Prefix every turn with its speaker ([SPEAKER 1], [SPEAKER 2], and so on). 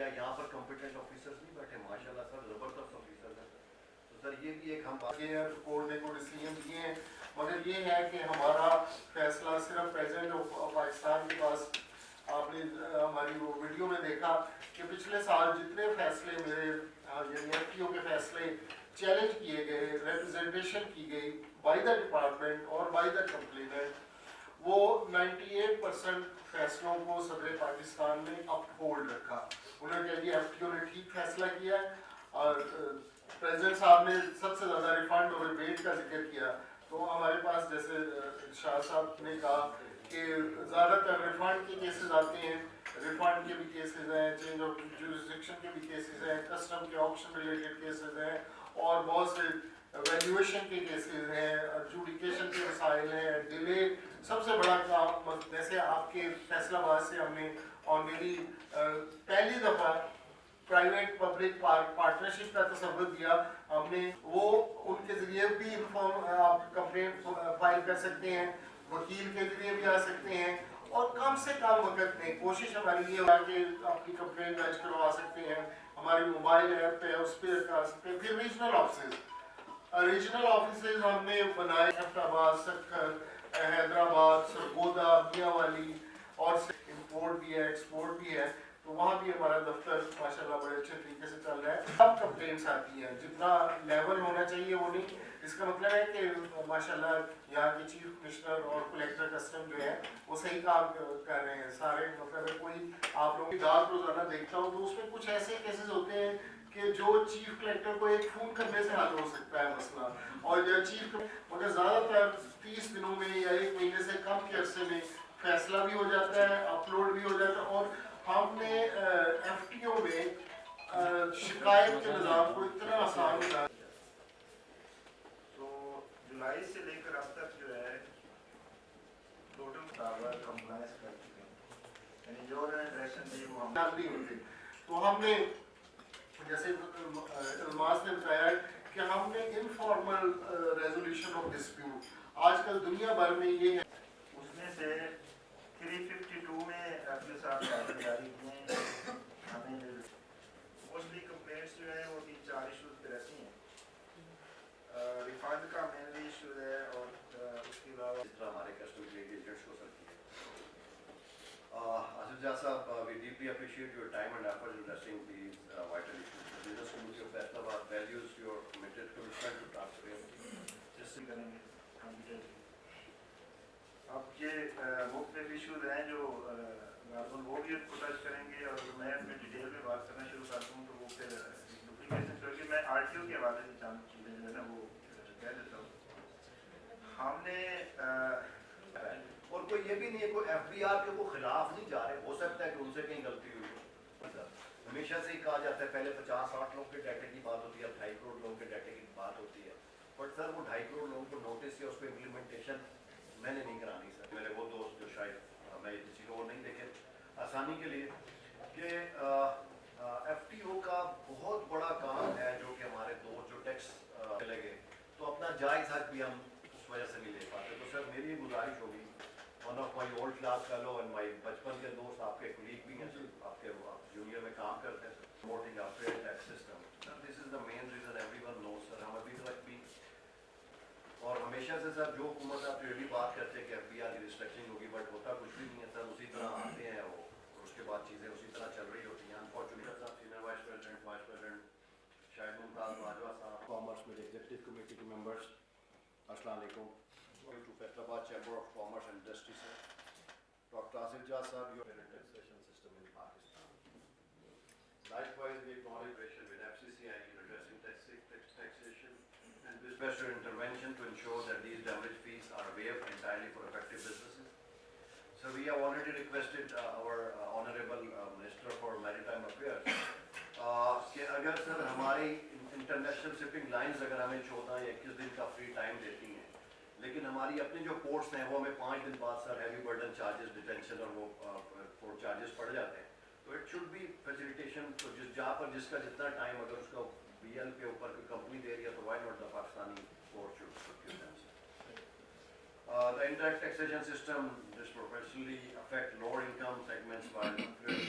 [SPEAKER 1] کیا یہاں پر competent officers نہیں بیٹھے؟ ماشاءاللہ سر زبردست آفیسرز ہیں. تو سر یہ بھی ایک ہم بات
[SPEAKER 2] کورٹ نے کو ڈیسیجن دیے ہیں، مگر یہ ہے کہ ہمارا فیصلہ صرف پریزیڈنٹ آف پاکستان کے پاس. آپ نے ہماری وہ ویڈیو میں دیکھا کہ پچھلے سال جتنے فیصلے میرے یعنی ایف ٹی او کے فیصلے چیلنج کیے گئے، ریپرزنٹیشن کی گئی بائی دا ڈپارٹمنٹ اور بائی دا کمپلیننٹ، وہ 98% فیصلوں کو صدر پاکستان نے اپ ہولڈ رکھا. انہوں نے کہا جی ایف ٹی او نے ٹھیک فیصلہ کیا ہے. اور پریزیڈنٹ صاحب نے سب سے زیادہ ریفنڈ اور ریبیٹ کا ذکر کیا. تو ہمارے پاس جیسے شاہ صاحب نے کہا کہ زیادہ تر ریفنڈ کے کیسز آتے ہیں، ریفنڈ کے بھی کیسز ہیں، چینج آف جورسڈکشن کے بھی کیسز ہیں، کسٹم کے آپشن ریلیٹڈ کیسز ہیں، اور بہت سے ویلیویشن کے کیسز ہیں، ایڈجوڈیکیشن کے مسائل ہیں، ڈیلے. سب سے بڑا کام جیسے آپ کے فیصلہ آباد سے ہم نے آلریڈی پہلی دفعہ پرائیویٹ پبلک پارٹنرشپ کا تصور دیا. ہم نے وہ ان کے ذریعے بھی آپ کمپلینٹ فائل کر سکتے ہیں، وکیل کے ذریعے بھی آ سکتے ہیں، اور کم سے کم وقت میں کوشش ہماری یہ ہوا کہ اپنی کمپلین درج کروا سکتے ہیں. ہماری موبائل ایپ ہے، اس پہ کر سکتے ہیں. پھر ریجنل آفیسز ہم نے بنائے، ایبٹ آباد، سکھر، حیدرآباد، سرگودا، میاں والی، اور امپورٹ بھی ہے، ایکسپورٹ بھی ہے. تو وہاں بھی ہمارا دفتر ماشاءاللہ بڑے اچھے طریقے سے چل رہا ہے. سب کمپلینٹس آتی ہیں، جتنا لیول ہونا چاہیے وہ نہیں. اس کا مطلب ہے کہ ماشاءاللہ یہاں کے چیف کمشنر اور کلیکٹر کسٹم جو ہے وہ صحیح کام کر رہے ہیں سارے. مطلب ہے کوئی آپ لوگوں کی ڈاک روزانہ دیکھتا ہوں تو اس میں کچھ ایسے کیسز ہوتے ہیں کہ جو چیف کلیکٹر کو ایک فون کرنے سے حل ہو سکتا ہے مسئلہ، اور یا چیف مگر زیادہ تر 30 دنوں میں یا 1 مہینے سے کم کے عرصے میں فیصلہ بھی ہو جاتا ہے، اپلوڈ بھی ہو جاتا ہے. اور ہم نے ایف ٹی او میں شکایت کے نظام کو اتنا آسان بنا.
[SPEAKER 3] تو جولائی سے لے کر اب تک جو ہے ٹوٹل مطابق کمپلائنس کر چکے ہیں، یعنی جو انہوں نے ڈائریکشن دی وہ ہم
[SPEAKER 2] نہیں ہوتے. تو ہم نے جیسے الماس نے بتایا کہ ہم نے انفارمل ریزولوشن آف ڈسپیوٹ آج کل دنیا بھر میں یہ ہے.
[SPEAKER 3] اس میں سے 352 میں اپنے ساتھ جاری کیے ہیں. ہمیں موسٹلی کمپلینٹس جو ہیں وہ 3-4 ایشوز پہ رہتی ہیں. ریفنڈ کا مینلی ایشو ہے، اور اس کے علاوہ
[SPEAKER 1] جس طرح ہمارے کسٹم کے ایجنٹس ہو سکتی ہے. آصف جہاں صاحب, we deeply appreciate your time and effort in addressing these vital issues. The Business Community of Faisalabad values your committed commitment to transparency.
[SPEAKER 3] جس سے کریں گے کمپیوٹر. اب یہ مختلف ایشوز ہیں جو غالباً وہ بھی کو ٹچ کریں گے، اور میں اپنے ڈیٹیل میں بات کرنا شروع کرتا ہوں تو وہ پھر ڈپلیکیشن کر کے میں آر ٹی او کے حوالے سے چند چیزیں جو ہے نا وہ کہہ دیتا ہوں. ہم نے
[SPEAKER 1] اور کوئی یہ بھی نہیں ہے، کوئی ایف بی آر کے کوئی خلاف نہیں جا رہے. ہو سکتا ہے کہ ان سے کہیں غلطی ہوئی ہو. ہمیشہ سے ہی کہا جاتا ہے پہلے 50-60 لوگوں کے ڈیٹے کی بات ہوتی ہے، اب 2.5 کروڑ لوگوں کے ڈیٹے کی بات ہوتی ہے. بٹ سر وہ 2.5 کروڑ لوگوں کو نوٹس یا اس پہ امپلیمنٹیشن میں نے نہیں کرانی. سر میرے وہ دوست جو شاید میں کسی کو نہیں دیکھے آسانی کے لیے کہ ایف ٹی او کا بہت بڑا کام ہے جو کہ ہمارے دوست جو ٹیکس چلے گئے تو اپنا جائز حق بھی ہم اس وجہ سے نہیں لے پاتے. تو سر میری گزارش ہوگی، one of my old class fellow and my بچپن کے دوست، آپ کے کولیگ بھی ہیں سر، آپ کے جونیئر میں کام کرتے ہیں sir, promoting a fair tax system. Sir this is the main reason everyone knows. Sir ہم ابھی تک بھی اور ہمیشہ سے سر جو حکومت آپ یہ بھی بات کرتے ہیں کہ ایف بی آر کی ریسٹرکشن ہوگی، بٹ ہوتا کچھ بھی نہیں ہے سر. اسی طرح آتے ہیں وہ اور اس کے بعد چیزیں اسی طرح چل رہی ہوتی ہیں. انفارچونیٹلی صاحب senior vice president Shahid Mumtaz Bajwa sahab, commerce میں ایگزیکٹو کمیٹی کے ممبرس، السلام علیکم. To Faisalabad chamber of commerce and industry سے doctor Asif Jahan sahab, you taxation system in Pakistan. Likewise, we acknowledge cooperation with FCCI in addressing taxation and with special intervention to ensure that these demurrage fees are waived entirely for effective businesses. So we have already requested our Honorable Minister for Maritime Affairs کہ اگر سر ہماری international shipping lines اگر ہمیں 14 یا 21 دن کا free time دیتی ہیں، لیکن ہماری اپنی جو پورٹس ہیں وہ ہمیں 5 دن بعد سر ہیوی برڈن چارجز، ڈیٹینشن اور وہ پورٹ چارجز پڑ جاتے ہیں. تو اٹ شوڈ بی فیسیلیٹیشن. تو جہاں پر جس کا جتنا ٹائم اگر اس کا بی ایل کے اوپر کوئی کمپنی دے رہی ہے تو why not the Pakistani port should give them. The indirect taxation system disproportionately affect lower income segments while influence